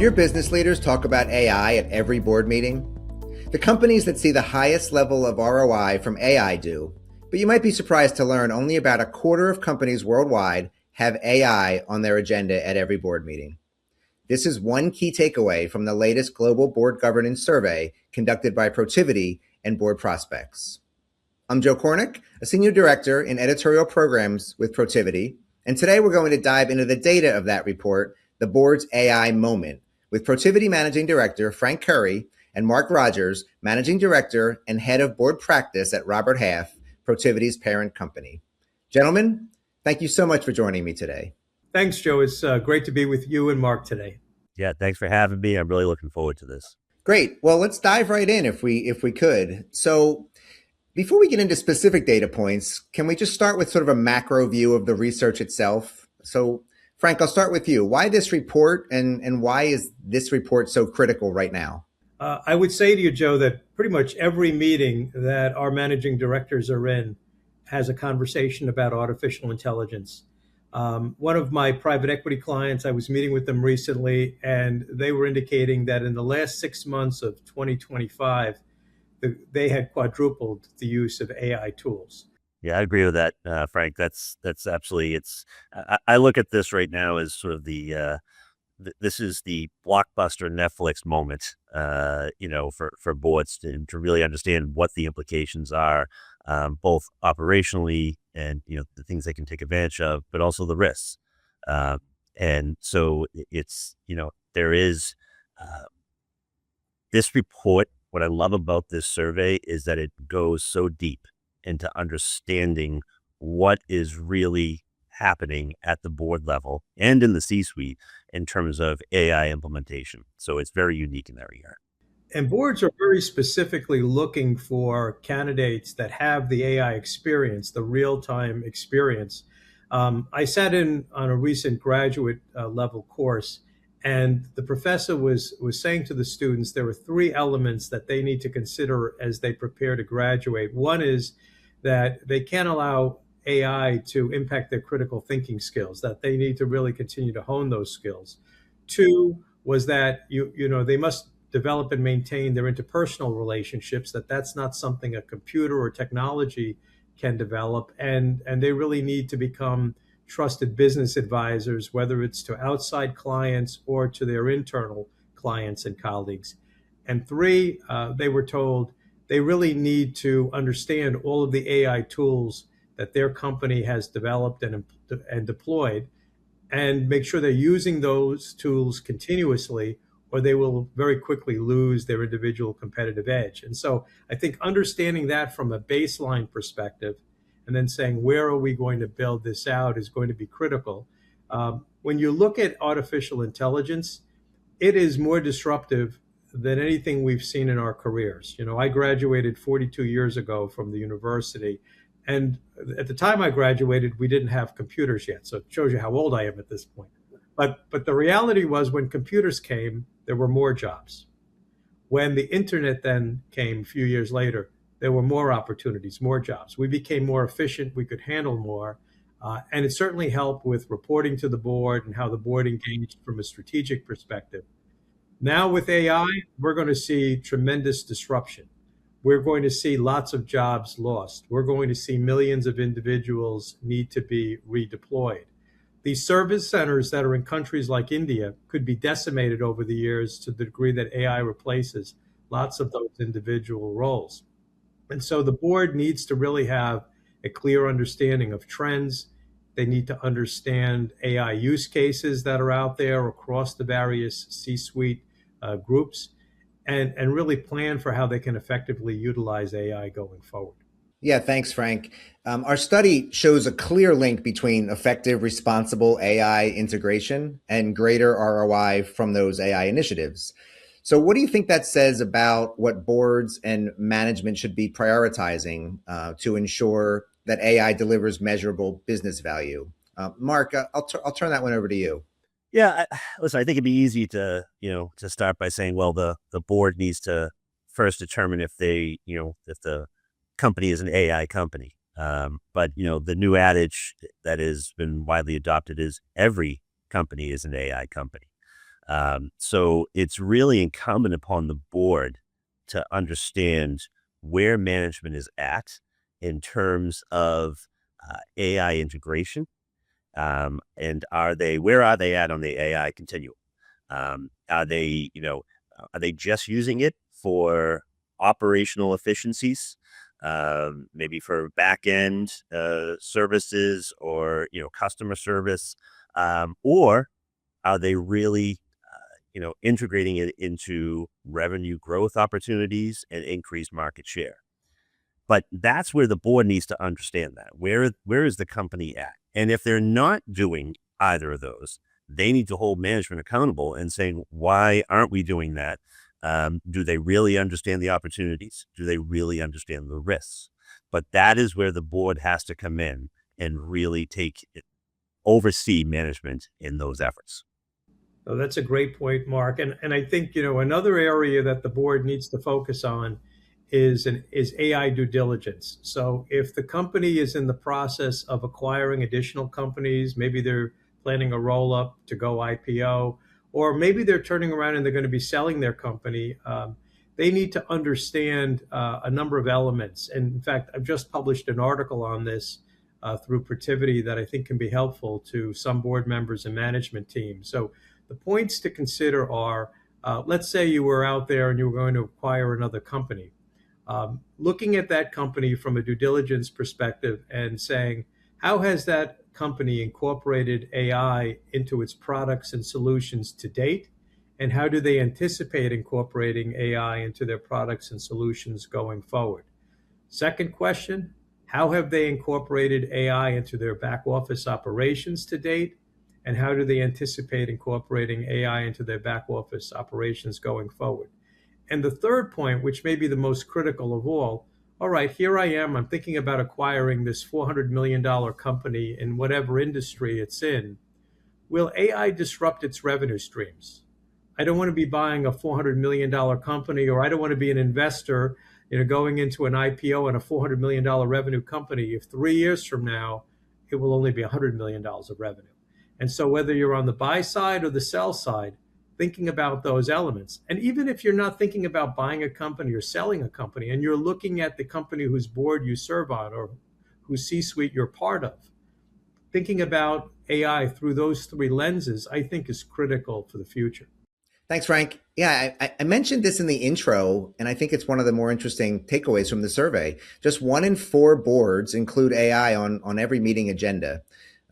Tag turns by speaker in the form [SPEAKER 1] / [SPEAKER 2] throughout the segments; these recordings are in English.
[SPEAKER 1] Do your business leaders talk about AI at every board meeting? The companies that see the highest level of ROI from AI do, but you might be surprised to learn only about a quarter of companies worldwide have AI on their agenda at every board meeting. This is one key takeaway from the latest global board governance survey conducted by Protiviti and Board Prospects. I'm Joe Kornick, a senior director in editorial programs with Protiviti, and today we're going to dive into the data of that report, the board's AI moment, with Protiviti Managing Director Frank Kurre and Mark Rogers, Managing Director and Head of Board Practice at Robert Half, Protiviti's parent company. Gentlemen, thank you so much for joining me today.
[SPEAKER 2] Thanks, Joe. It's great to be with you and Mark today.
[SPEAKER 3] Yeah, thanks for having me. I'm really looking forward to this.
[SPEAKER 1] Great. Well, let's dive right in if we could. So before we get into specific data points, can we just start with sort of a macro view of the research itself? So Frank, I'll start with you. Why this report and why is this report so critical right now?
[SPEAKER 2] I would say to you, Joe, that pretty much every meeting that our managing directors are in has a conversation about artificial intelligence. One of my private equity clients, I was meeting with them recently, and they were indicating that in the last 6 months of 2025, they had quadrupled the use of AI tools.
[SPEAKER 3] Yeah, I agree with that, Frank. That's absolutely. I look at this right now as sort of this is the blockbuster Netflix moment, for boards to really understand what the implications are, both operationally and, the things they can take advantage of, but also the risks. And so it's, there is this report. What I love about this survey is that it goes so deep into understanding what is really happening at the board level and in the C-suite in terms of AI implementation. So it's very unique in that regard.
[SPEAKER 2] And boards are very specifically looking for candidates that have the AI experience, the real-time experience. I sat in on a recent graduate level course, and the professor was saying to the students there were 3 elements that they need to consider as they prepare to graduate. One is that they can't allow AI to impact their critical thinking skills, that they need to really continue to hone those skills. 2 was that they must develop and maintain their interpersonal relationships, that's not something a computer or technology can develop, and they really need to become trusted business advisors, whether it's to outside clients or to their internal clients and colleagues. And 3, they were told they really need to understand all of the AI tools that their company has developed and deployed, and make sure they're using those tools continuously, or they will very quickly lose their individual competitive edge. And so I think understanding that from a baseline perspective, and then saying, where are we going to build this out, is going to be critical. When you look at artificial intelligence, it is more disruptive than anything we've seen in our careers. I graduated 42 years ago from the university, and at the time I graduated, we didn't have computers yet. So it shows you how old I am at this point. But the reality was, when computers came, there were more jobs. When the internet then came a few years later, there were more opportunities, more jobs. We became more efficient. We could handle more. And it certainly helped with reporting to the board and how the board engaged from a strategic perspective. Now with AI, we're going to see tremendous disruption. We're going to see lots of jobs lost. We're going to see millions of individuals need to be redeployed. These service centers that are in countries like India could be decimated over the years to the degree that AI replaces lots of those individual roles. And so the board needs to really have a clear understanding of trends. They need to understand AI use cases that are out there across the various C-suite groups, and really plan for how they can effectively utilize AI going forward.
[SPEAKER 1] Yeah, thanks, Frank. Our study shows a clear link between effective, responsible AI integration and greater ROI from those AI initiatives. So what do you think that says about what boards and management should be prioritizing to ensure that AI delivers measurable business value? Mark, I'll turn that one over to you.
[SPEAKER 3] Yeah, listen, I think it'd be easy to start by saying, well, the board needs to first determine if if the company is an AI company. But the new adage that has been widely adopted is every company is an AI company. So it's really incumbent upon the board to understand where management is at in terms of AI integration, and where are they at on the AI continuum? Are they, are they just using it for operational efficiencies, maybe for back end services or customer service, or are they really integrating it into revenue growth opportunities and increased market share? But that's where the board needs to understand that. Where is the company at? And if they're not doing either of those, they need to hold management accountable and saying, why aren't we doing that? Do they really understand the opportunities? Do they really understand the risks? But that is where the board has to come in and really oversee management in those efforts.
[SPEAKER 2] So that's a great point, Mark. And I think, another area that the board needs to focus on is AI due diligence. So if the company is in the process of acquiring additional companies, maybe they're planning a roll up to go IPO, or maybe they're turning around and they're going to be selling their company, they need to understand a number of elements. And in fact, I've just published an article on this through Protiviti that I think can be helpful to some board members and management teams. So the points to consider are, let's say you were out there and you were going to acquire another company. Looking at that company from a due diligence perspective and saying, how has that company incorporated AI into its products and solutions to date? And how do they anticipate incorporating AI into their products and solutions going forward? Second question, how have they incorporated AI into their back office operations to date? And how do they anticipate incorporating AI into their back office operations going forward? And the third point, which may be the most critical of all right, here I am, I'm thinking about acquiring this $400 million company in whatever industry it's in. Will AI disrupt its revenue streams? I don't want to be buying a $400 million company, or I don't want to be an investor, going into an IPO in a $400 million revenue company if 3 years from now, it will only be $100 million of revenue. And so whether you're on the buy side or the sell side, thinking about those elements. And even if you're not thinking about buying a company or selling a company, and you're looking at the company whose board you serve on or whose C-suite you're part of, thinking about AI through those three lenses, I think is critical for the future.
[SPEAKER 1] Thanks, Frank. Yeah, I mentioned this in the intro, and I think it's one of the more interesting takeaways from the survey. Just 1 in 4 boards include AI on every meeting agenda.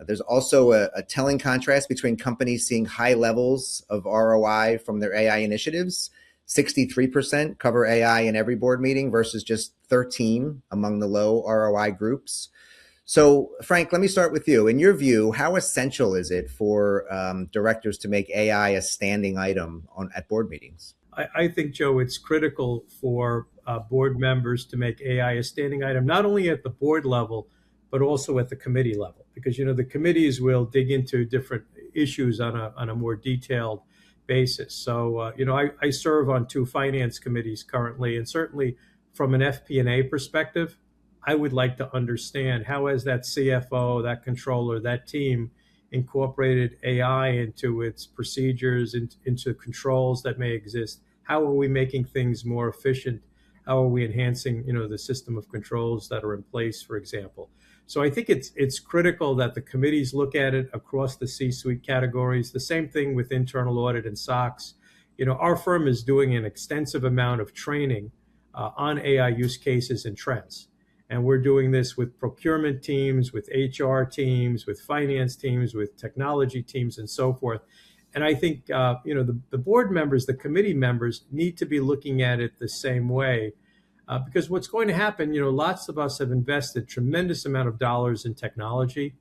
[SPEAKER 1] There's also a telling contrast between companies seeing high levels of ROI from their AI initiatives. 63% cover AI in every board meeting versus just 13 among the low ROI groups. So, Frank, let me start with you. In your view, how essential is it for directors to make AI a standing item at board meetings?
[SPEAKER 2] I think, Joe, it's critical for board members to make AI a standing item, not only at the board level, but also at the committee level, because the committees will dig into different issues on a more detailed basis. So I serve on 2 finance committees currently, and certainly from an FP&A perspective, I would like to understand how has that CFO, that controller, that team incorporated AI into its procedures, into controls that may exist. How are we making things more efficient? How are we enhancing the system of controls that are in place, for example? So I think it's critical that the committees look at it across the C-suite categories. The same thing with internal audit and SOX. Our firm is doing an extensive amount of training on AI use cases and trends. And we're doing this with procurement teams, with HR teams, with finance teams, with technology teams, and so forth. And I think the board members, the committee members need to be looking at it the same way. Because what's going to happen, lots of us have invested tremendous amount of dollars in technology.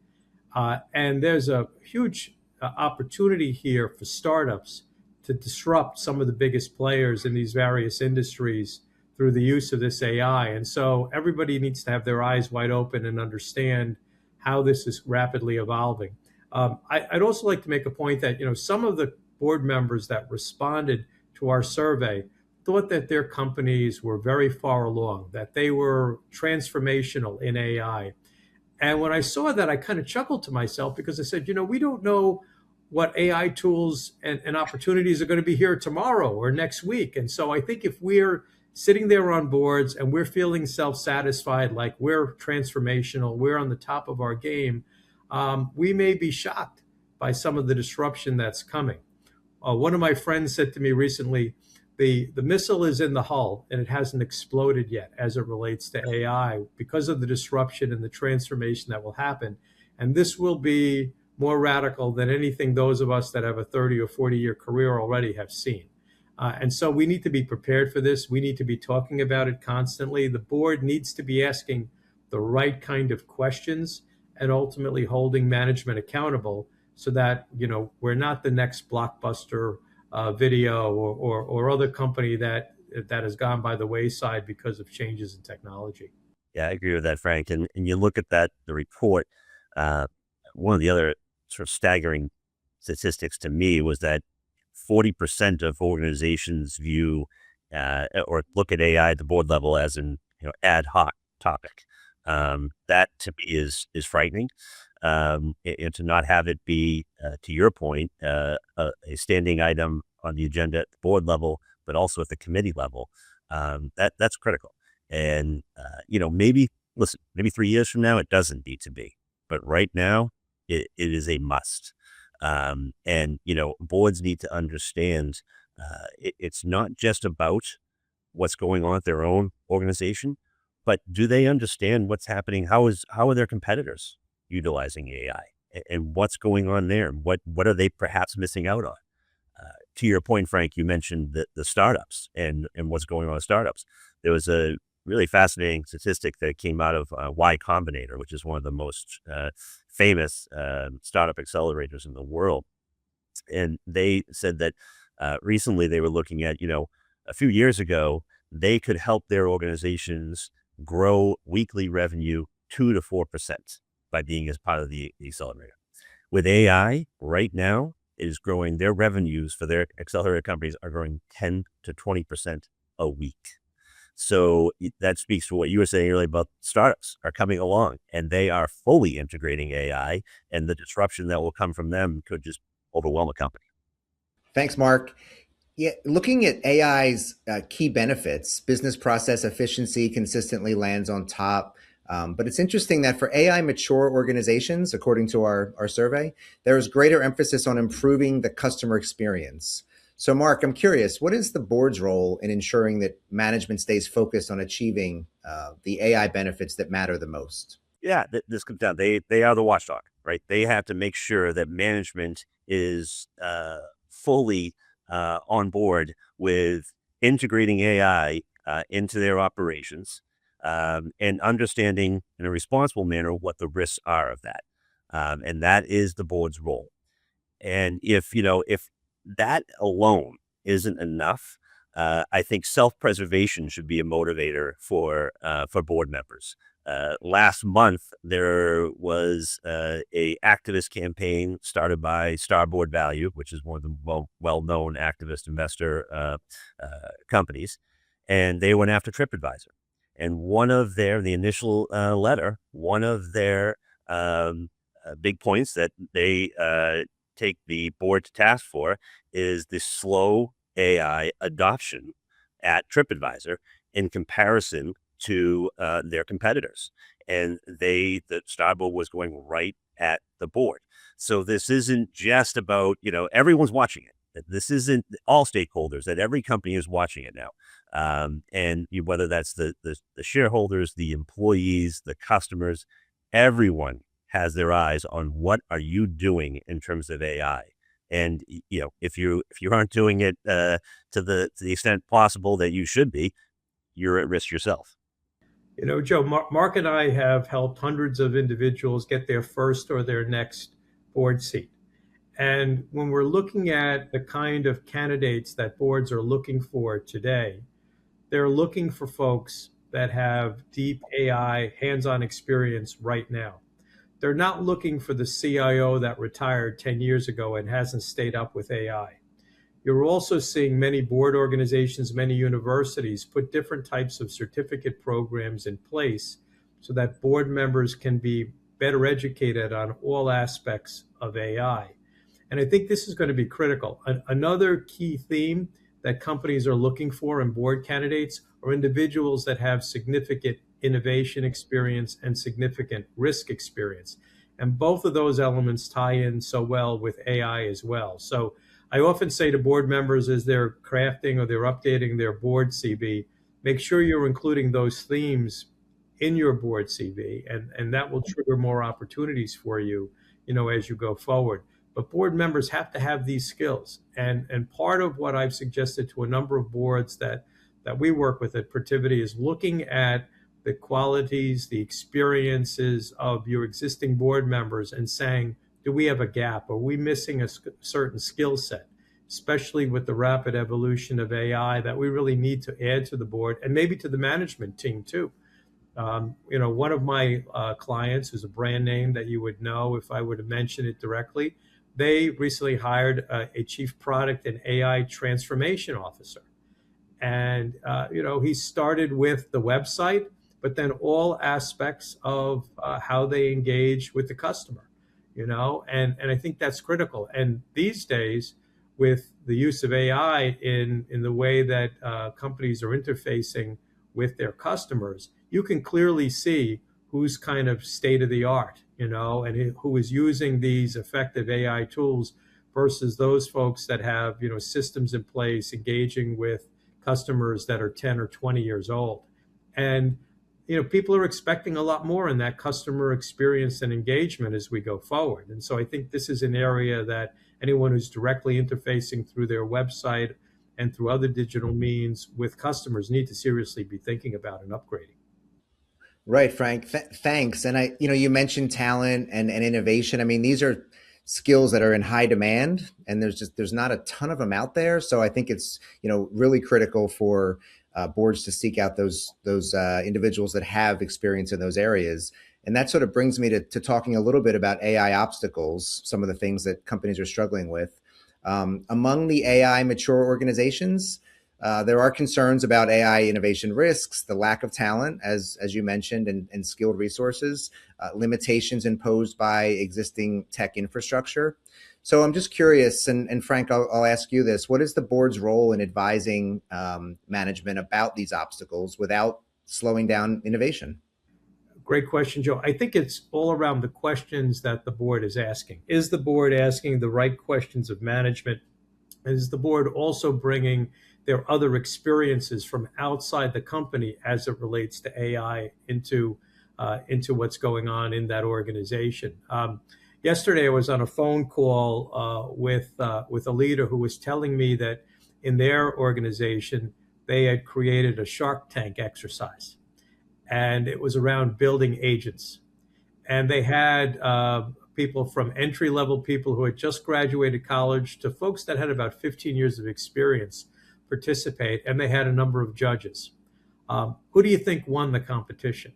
[SPEAKER 2] And there's a huge opportunity here for startups to disrupt some of the biggest players in these various industries through the use of this AI. And so everybody needs to have their eyes wide open and understand how this is rapidly evolving. I'd also like to make a point that, some of the board members that responded to our survey thought that their companies were very far along, that they were transformational in AI. And when I saw that, I kind of chuckled to myself because I said, we don't know what AI tools and opportunities are going to be here tomorrow or next week. And so I think if we're sitting there on boards and we're feeling self-satisfied, like we're transformational, we're on the top of our game, we may be shocked by some of the disruption that's coming. One of my friends said to me recently, the missile is in the hull and it hasn't exploded yet as it relates to AI because of the disruption and the transformation that will happen. And this will be more radical than anything those of us that have a 30 or 40-year career already have seen. And so we need to be prepared for this. We need to be talking about it constantly. The board needs to be asking the right kind of questions and ultimately holding management accountable so that, we're not the next blockbuster video or other company that has gone by the wayside because of changes in technology.
[SPEAKER 3] Yeah, I agree with that, Frank. And you look at the report, one of the other sort of staggering statistics to me was that 40% of organizations view or look at AI at the board level as an ad hoc topic. That to me is frightening. And to not have it be, to your point, a standing item on the agenda at the board level, but also at the committee level, that's critical. And maybe 3 years from now it doesn't need to be, but right now it is a must. And boards need to understand it's not just about what's going on at their own organization, but do they understand what's happening? How are their competitors utilizing AI, and what's going on there? What are they perhaps missing out on? To your point, Frank, you mentioned the startups and what's going on with startups. There was a really fascinating statistic that came out of Y Combinator, which is one of the most famous startup accelerators in the world. And they said that recently they were looking at, a few years ago, they could help their organizations grow weekly revenue 2 to 4% by being as part of the accelerator. With AI right now, it is growing. Their revenues for their accelerator companies are growing 10 to 20% a week. So that speaks to what you were saying earlier about startups are coming along and they are fully integrating AI, and the disruption that will come from them could just overwhelm a company.
[SPEAKER 1] Thanks, Mark. Yeah, looking at AI's key benefits, business process efficiency consistently lands on top. But it's interesting that for AI mature organizations, according to our survey, there is greater emphasis on improving the customer experience. So, Mark, I'm curious, what is the board's role in ensuring that management stays focused on achieving the AI benefits that matter the most?
[SPEAKER 3] Yeah, this comes down. They are the watchdog, right? They have to make sure that management is fully on board with integrating AI into their operations, and understanding in a responsible manner what the risks are of that. And that is the board's role. And if that alone isn't enough, I think self-preservation should be a motivator for board members. Last month, there was a activist campaign started by Starboard Value, which is one of the well-known activist investor companies, and they went after TripAdvisor. And the initial letter, one of their big points that they take the board to task for is the slow AI adoption at TripAdvisor in comparison to their competitors. And the Starboard was going right at the board. So this isn't just about, everyone's watching it. This isn't all stakeholders, that every company is watching it now. And whether that's the shareholders, the employees, the customers, everyone has their eyes on what are you doing in terms of AI. And if you aren't doing it to the extent possible that you should be, you're at risk yourself.
[SPEAKER 2] Joe, Mark and I have helped hundreds of individuals get their first or their next board seat. And when we're looking at the kind of candidates that boards are looking for today, they're looking for folks that have deep AI hands-on experience right now. They're not looking for the CIO that retired 10 years ago and hasn't stayed up with AI. You're also seeing many board organizations, many universities put different types of certificate programs in place so that board members can be better educated on all aspects of AI. And I think this is going to be critical. Another key theme that companies are looking for in board candidates are individuals that have significant innovation experience and significant risk experience. And both of those elements tie in so well with AI as well. So I often say to board members as they're crafting or they're updating their board CV, make sure you're including those themes in your board CV, and that will trigger more opportunities for you, as you go forward. But board members have to have these skills. And part of what I've suggested to a number of boards that we work with at Protiviti is looking at the qualities, the experiences of your existing board members and saying, do we have a gap? Are we missing a certain skill set, especially with the rapid evolution of AI that we really need to add to the board and maybe to the management team too? One of my clients, who's a brand name that you would know if I were to mention it directly, they recently hired a chief product and AI transformation officer. And, he started with the website, but then all aspects of how they engage with the customer, and I think that's critical. And these days, with the use of AI in the way that companies are interfacing with their customers, you can clearly see who's kind of state of the art, and who is using these effective AI tools versus those folks that have, systems in place engaging with customers that are 10 or 20 years old. And, people are expecting a lot more in that customer experience and engagement as we go forward. And so I think this is an area that anyone who's directly interfacing through their website and through other digital means with customers need to seriously be thinking about and upgrading.
[SPEAKER 1] Right, Frank. Thanks. And you mentioned talent and innovation. I mean, these are skills that are in high demand, and there's not a ton of them out there. So I think it's really critical for boards to seek out those individuals that have experience in those areas. And that sort of brings me to talking a little bit about AI obstacles, some of the things that companies are struggling with. Among the AI mature organizations, there are concerns about AI innovation risks, the lack of talent, as you mentioned, and skilled resources, limitations imposed by existing tech infrastructure. So I'm just curious, and Frank, I'll ask you this: what is the board's role in advising management about these obstacles without slowing down innovation?
[SPEAKER 2] Great question, Joe. I think it's all around the questions that the board is asking. Is the board asking the right questions of management? Is the board also bringing their other experiences from outside the company as it relates to AI into what's going on in that organization? Yesterday, I was on a phone call with a leader who was telling me that in their organization, they had created a Shark Tank exercise, and it was around building agents. And they had people from entry-level people who had just graduated college to folks that had about 15 years of experience participate, and they had a number of judges. Who do you think won the competition?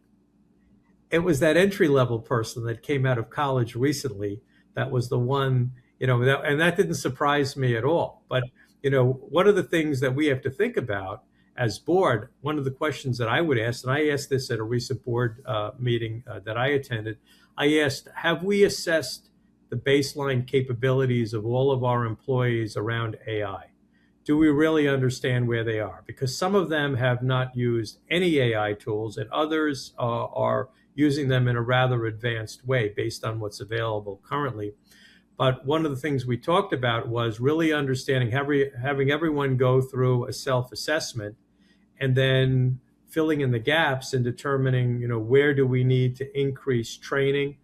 [SPEAKER 2] It was that entry-level person that came out of college recently that was the one, and that didn't surprise me at all. But, one of the things that we have to think about as board, one of the questions that I would ask, and I asked this at a recent board meeting that I attended, I asked, have we assessed the baseline capabilities of all of our employees around AI? Do we really understand where they are? Because some of them have not used any AI tools, and others are using them in a rather advanced way based on what's available currently. But one of the things we talked about was really understanding, having everyone go through a self-assessment and then filling in the gaps and determining, where do we need to increase training?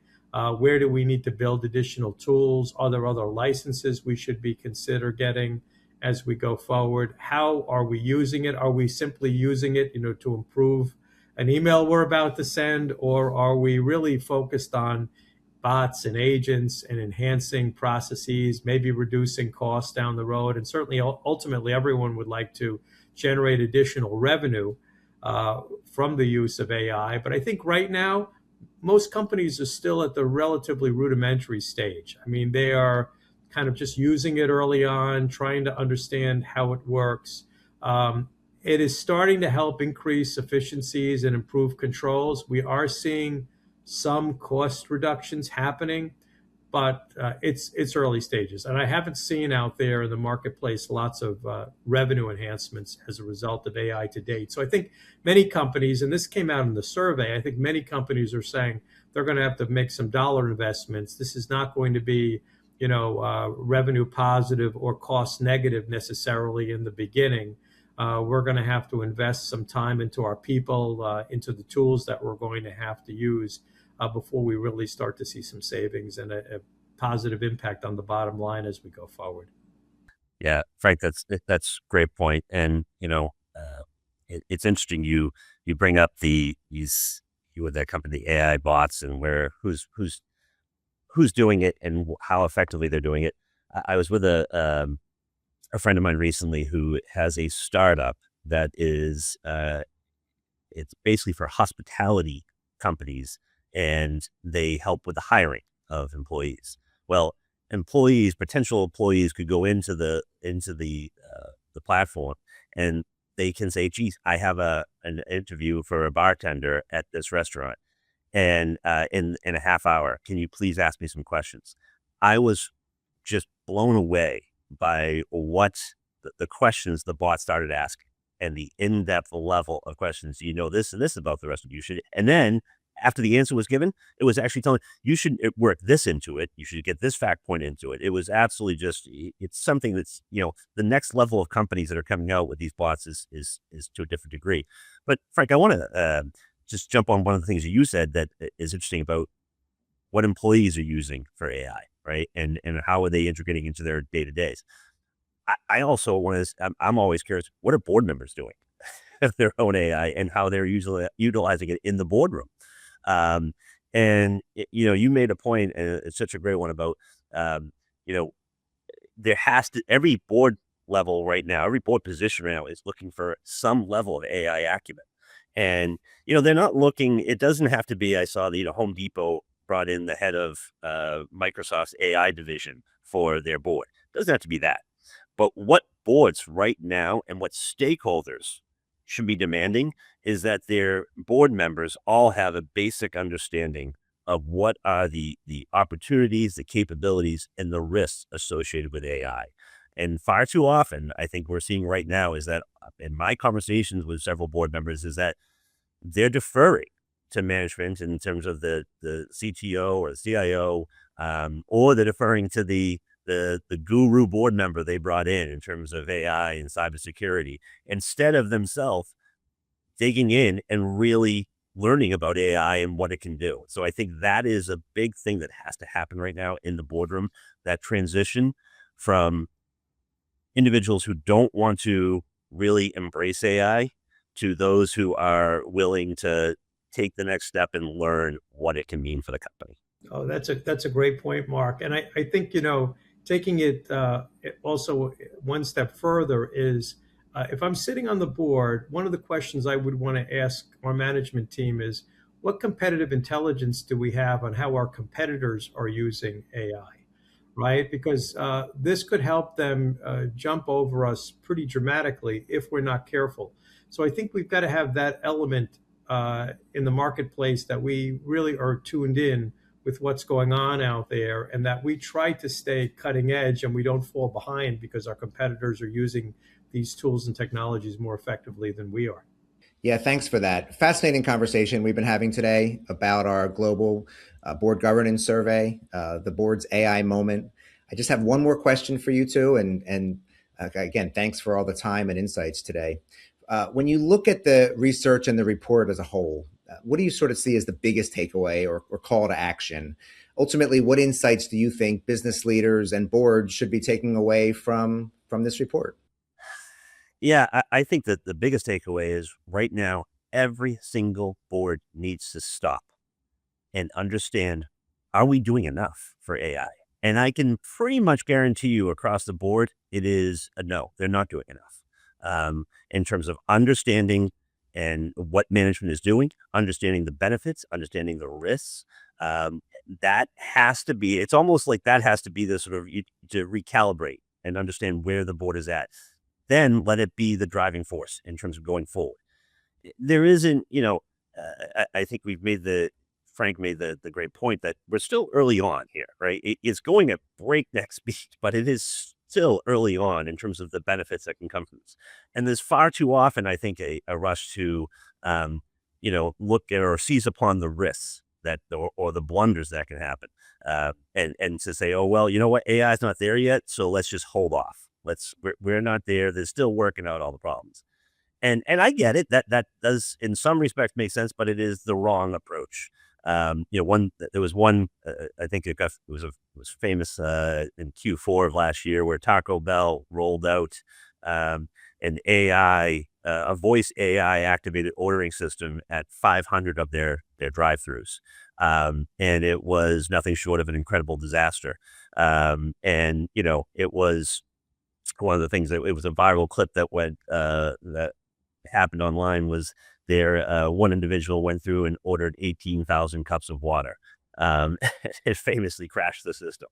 [SPEAKER 2] Where do we need to build additional tools? Are there other licenses we should be consider getting as we go forward? How are we using it? Are we simply using it, to improve an email we're about to send, or are we really focused on bots and agents and enhancing processes, maybe reducing costs down the road? And certainly, ultimately, everyone would like to generate additional revenue from the use of AI. But I think right now, most companies are still at the relatively rudimentary stage. I mean, they are kind of just using it early on, trying to understand how it works. It is starting to help increase efficiencies and improve controls. We are seeing some cost reductions happening, but it's early stages, and I haven't seen out there in the marketplace lots of revenue enhancements as a result of AI to date. So I think many companies, and this came out in the survey, I think many companies are saying they're going to have to make some dollar investments. This is not going to be, revenue positive or cost negative necessarily in the beginning. We're going to have to invest some time into our people, into the tools that we're going to have to use before we really start to see some savings and a positive impact on the bottom line as we go forward.
[SPEAKER 3] Yeah, Frank, that's a great point. And it's interesting you bring up these you with that company, the AI bots, and where who's doing it and how effectively they're doing it. I was with a friend of mine recently who has a startup that is it's basically for hospitality companies, and they help with the hiring of employees. Well, potential employees could go into the platform, and they can say, "Geez, I have an interview for a bartender at this restaurant, and in a half hour, can you please ask me some questions?" I was just blown away by what the questions the bot started asking and the in-depth level of questions. You know this and this about the restaurant. You should, and then after the answer was given, it was actually telling you should work this into it. You should get this fact point into it. It was absolutely just, it's something that's, the next level of companies that are coming out with these bots is to a different degree. But Frank, I want to just jump on one of the things that you said that is interesting about what employees are using for AI, right? And how are they integrating into their day-to-days? I also want to, I'm always curious, what are board members doing of their own AI and how they're usually utilizing it in the boardroom? And you made a point, and it's such a great one about, you know, there has to, every board level right now, every board position right now is looking for some level of AI acumen. And, they're not looking, it doesn't have to be, I saw the, Home Depot brought in the head of Microsoft's AI division for their board. It doesn't have to be that. But what boards right now and what stakeholders should be demanding is that their board members all have a basic understanding of what are the opportunities, the capabilities, and the risks associated with AI. And far too often, I think we're seeing right now is that in my conversations with several board members is that they're deferring to management in terms of the CTO or the CIO, or they're deferring to the guru board member they brought in terms of AI and cybersecurity, instead of themselves digging in and really learning about AI and what it can do. So I think that is a big thing that has to happen right now in the boardroom, that transition from individuals who don't want to really embrace AI to those who are willing to take the next step and learn what it can mean for the company.
[SPEAKER 2] Oh, that's a great point, Mark. And I think taking it also one step further is if I'm sitting on the board, one of the questions I would want to ask our management team is, what competitive intelligence do we have on how our competitors are using AI? Right? Because this could help them jump over us pretty dramatically if we're not careful. So I think we've got to have that element in the marketplace, that we really are tuned in with what's going on out there, and that we try to stay cutting edge and we don't fall behind because our competitors are using these tools and technologies more effectively than we are.
[SPEAKER 1] Yeah, thanks for that. Fascinating conversation we've been having today about our global board governance survey, the board's AI moment. I just have one more question for you two, and again, thanks for all the time and insights today. When you look at the research and the report as a whole, what do you sort of see as the biggest takeaway or call to action? Ultimately, what insights do you think business leaders and boards should be taking away from this report?
[SPEAKER 3] Yeah, I think that the biggest takeaway is right now, every single board needs to stop and understand, are we doing enough for AI? And I can pretty much guarantee you across the board, it is a no, they're not doing enough in terms of understanding and what management is doing, understanding the benefits, understanding the risks. That has to be, it's almost like that has to be the sort of to recalibrate and understand where the board is at. Then let it be the driving force in terms of going forward. There isn't, I think we've made Frank made the great point that we're still early on here, right? It's going at breakneck speed, but it is still early on in terms of the benefits that can come from this. And there's far too often, I think, a rush to, um, look at or seize upon the risks that or the blunders that can happen, and to say, oh well, you know what, AI is not there yet, so let's just hold off. We're not there. They're still working out all the problems. And I get it. That does in some respects make sense, but it is the wrong approach. There was one. I think it was famous in Q4 of last year where Taco Bell rolled out an AI, a voice AI activated ordering system at 500 of their drive-throughs, and it was nothing short of an incredible disaster. And it was one of the things that it was a viral clip that went that happened online was there. One individual went through and ordered 18,000 cups of water. It famously crashed the system.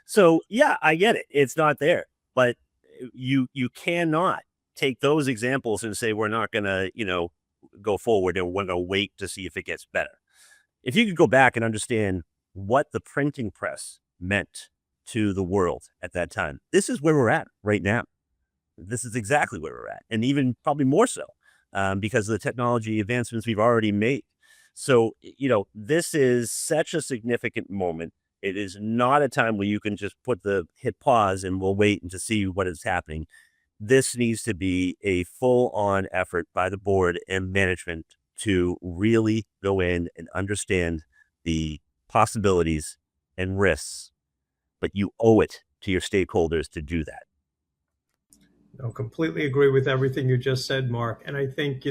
[SPEAKER 3] So yeah, I get it. It's not there, but you cannot take those examples and say we're not going to go forward and we're going to wait to see if it gets better. If you could go back and understand what the printing press meant to the world at that time, this is where we're at right now. This is exactly where we're at, and even probably more so because of the technology advancements we've already made. So, this is such a significant moment. It is not a time where you can just hit pause and we'll wait and to see what is happening. This needs to be a full-on effort by the board and management to really go in and understand the possibilities and risks, but you owe it to your stakeholders to do that.
[SPEAKER 2] I completely agree with everything you just said, Mark. And I think,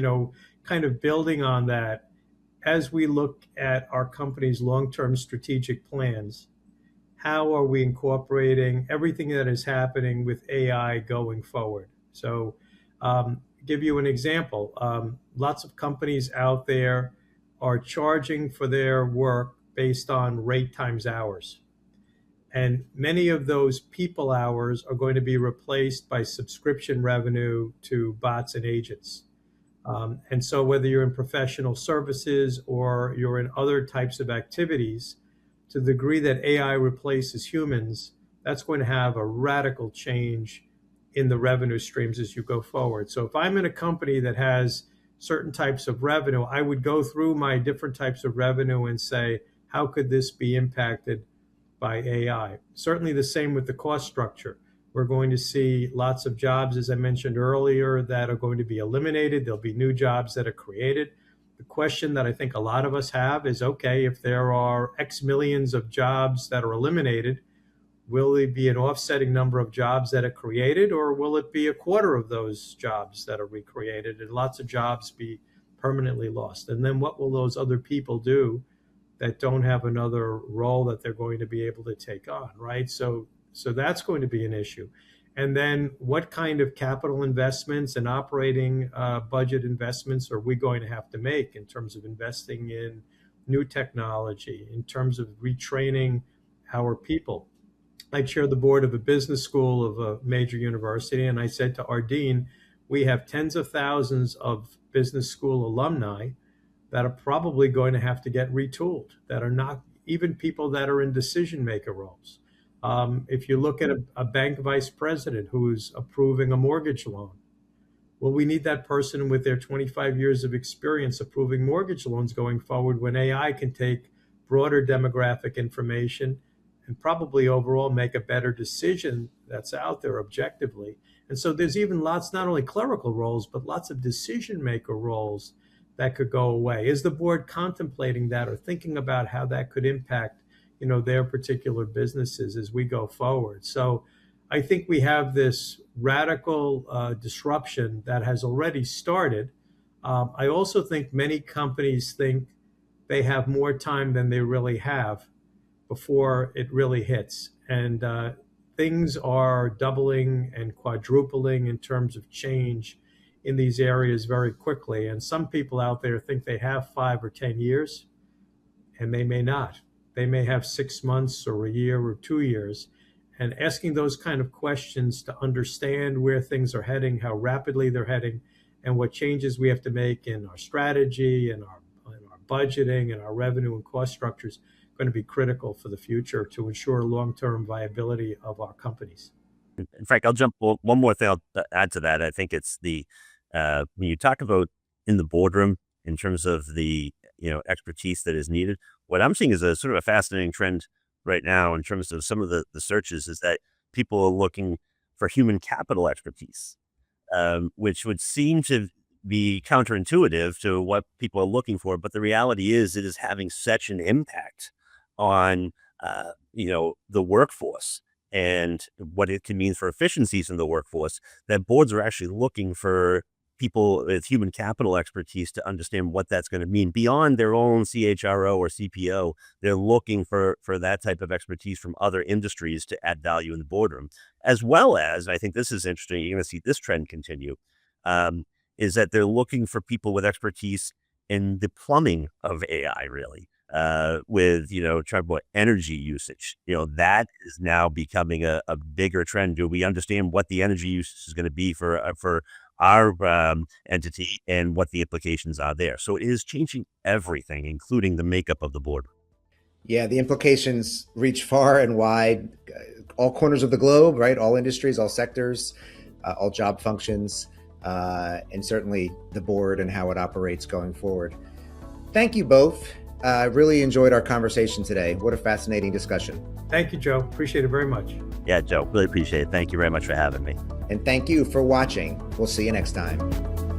[SPEAKER 2] kind of building on that, as we look at our company's long-term strategic plans, how are we incorporating everything that is happening with AI going forward? So, give you an example. Lots of companies out there are charging for their work based on rate times hours. And many of those people hours are going to be replaced by subscription revenue to bots and agents. And so whether you're in professional services or you're in other types of activities, to the degree that AI replaces humans, that's going to have a radical change in the revenue streams as you go forward. So if I'm in a company that has certain types of revenue, I would go through my different types of revenue and say, how could this be impacted by AI? Certainly the same with the cost structure. We're going to see lots of jobs, as I mentioned earlier, that are going to be eliminated. There'll be new jobs that are created. The question that I think a lot of us have is, okay, if there are X millions of jobs that are eliminated, will it be an offsetting number of jobs that are created, or will it be a quarter of those jobs that are recreated and lots of jobs be permanently lost? And then what will those other people do that don't have another role that they're going to be able to take on, right? So that's going to be an issue. And then what kind of capital investments and operating budget investments are we going to have to make in terms of investing in new technology, in terms of retraining our people? I chair the board of a business school of a major university, and I said to our dean, we have tens of thousands of business school alumni that are probably going to have to get retooled, that are not even people that are in decision maker roles. If you look at a bank vice president who's approving a mortgage loan, well, we need that person with their 25 years of experience approving mortgage loans going forward when AI can take broader demographic information and probably overall make a better decision that's out there objectively. And so there's even lots, not only clerical roles, but lots of decision maker roles that could go away. Is the board contemplating that or thinking about how that could impact, their particular businesses as we go forward? So I think we have this radical disruption that has already started. I also think many companies think they have more time than they really have before it really hits. And things are doubling and quadrupling in terms of change in these areas very quickly. And some people out there think they have 5 or 10 years, and they may not. They may have 6 months or a year or 2 years. And asking those kind of questions to understand where things are heading, how rapidly they're heading, and what changes we have to make in our strategy and our budgeting and our revenue and cost structures going to be critical for the future to ensure long-term viability of our companies.
[SPEAKER 3] And Frank, I'll jump one more thing I'll add to that. I think it's the when you talk about in the boardroom in terms of the expertise that is needed. What I'm seeing is a sort of a fascinating trend right now in terms of some of the searches is that people are looking for human capital expertise, which would seem to be counterintuitive to what people are looking for. But the reality is it is having such an impact on, the workforce and what it can mean for efficiencies in the workforce that boards are actually looking for people with human capital expertise to understand what that's going to mean beyond their own CHRO or CPO. They're looking for that type of expertise from other industries to add value in the boardroom, as well as, I think this is interesting, you're going to see this trend continue, is that they're looking for people with expertise in the plumbing of AI, really, with, trying about energy usage. That is now becoming a bigger trend. Do we understand what the energy usage is going to be for our entity and what the implications are there? So it is changing everything, including the makeup of the board.
[SPEAKER 1] Yeah, the implications reach far and wide, all corners of the globe, right? All industries, all sectors, all job functions, and certainly the board and how it operates going forward. Thank you both. I really enjoyed our conversation today. What a fascinating discussion.
[SPEAKER 2] Thank you, Joe. Appreciate it very much.
[SPEAKER 3] Yeah, Joe, really appreciate it. Thank you very much for having me.
[SPEAKER 1] And thank you for watching. We'll see you next time.